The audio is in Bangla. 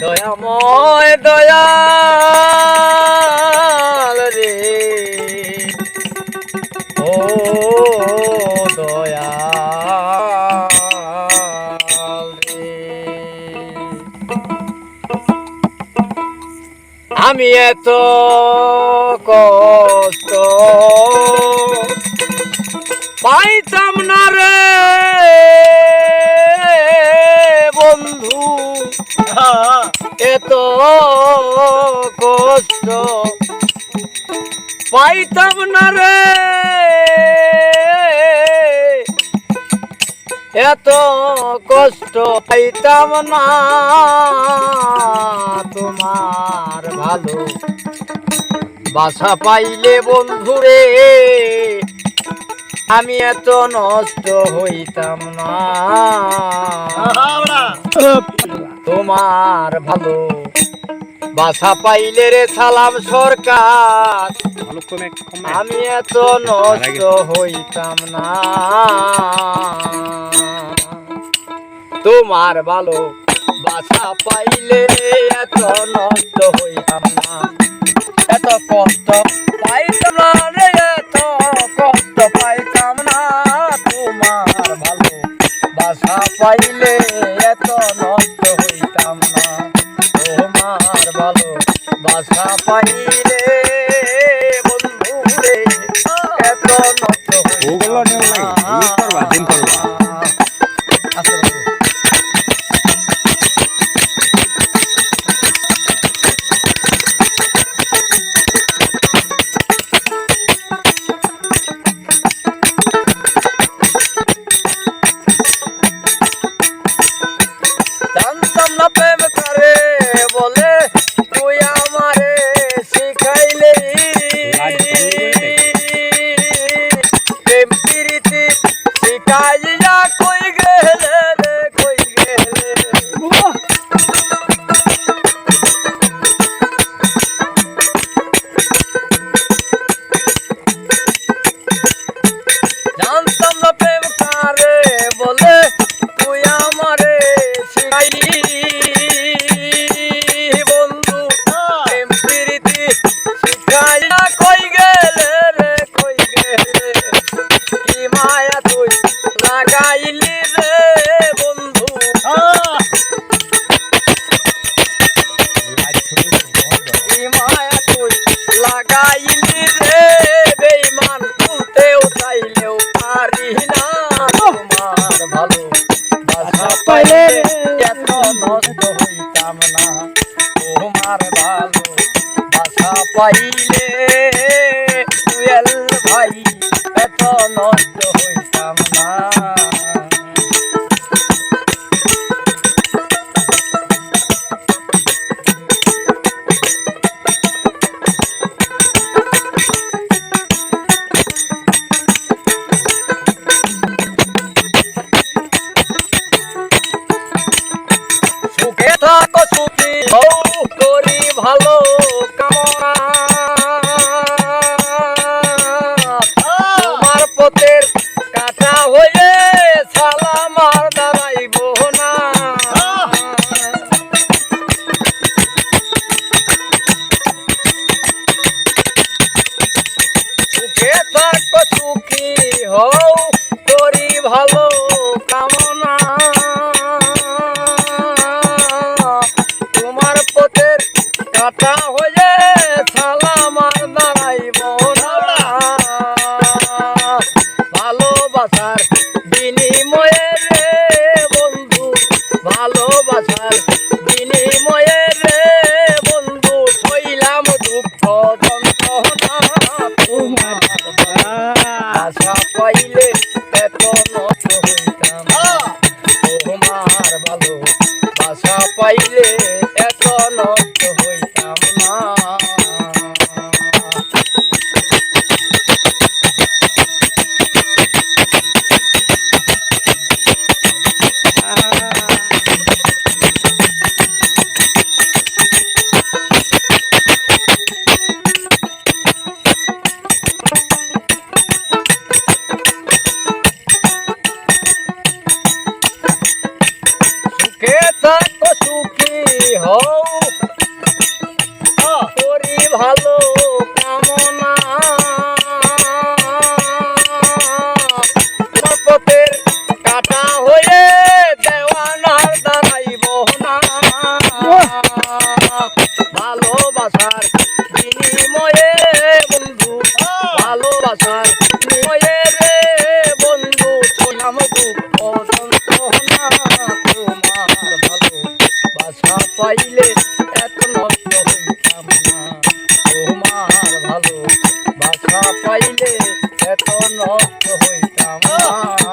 দয়াময় দয়াল রে ও দয়াল রে আমি এত কষ্ট পাইতাম না রে বন্ধু এত কষ্ট পাইতাম না রে এত কষ্ট পাইতাম না তোমার ভালো বাসা পাইলে বন্ধুরে আমি এত নষ্ট হইতাম না তোমার ভালো বাসা পাইলে রে সালাম সরকার আমি এত নষ্ট হইতাম না তোমার ভালো বাসা পাইলে এত নষ্ট হইতাম না এত কষ্ট পাইতাম না রে এত কষ্ট পাইতাম না তোমার ভালো বাসা পাইলে এত নষ্ট হইতাম না তোমার ভালো বাসা পাইলে বন্ধু রে এত নষ্ট হইতাম না প্রেম করে বলে তুই আমারে শিখাইলে প্রেম প্রীতি শিখাইয়া কই গেলে রে কই গেলে জানতাম না প্রেম করে বলে তুই আমারে শিখাইলি লাগাইলি রে বন্ধু মায়া তুই লাগাইলি রে বেঈমান তুলতেও চাইলেও পারি না তোমার ভালো বাসা পাইলে এত নষ্ট হইতাম না তোমার ভালো বাসা পাইলে তুয়েল ভাই এত নষ্ট হইতাম না সুখে থাকো সুখী হও করি ভালো কামনা সুখী হও করি ভালো কামনা পথের কাটা হয়ে দেওয়ানার দাঁড়াইব না ভালোবাসার বিনিময়ে বন্ধু ভালোবাসার বিনিময়ে রে বন্ধু ছিলাম দুঃখ যন্ত্রণা তোমার ভালোবাসা পাইলে এত নষ্ট হইতাম না তোমার ভালোবাসা পাইলে এত নষ্ট হইতাম না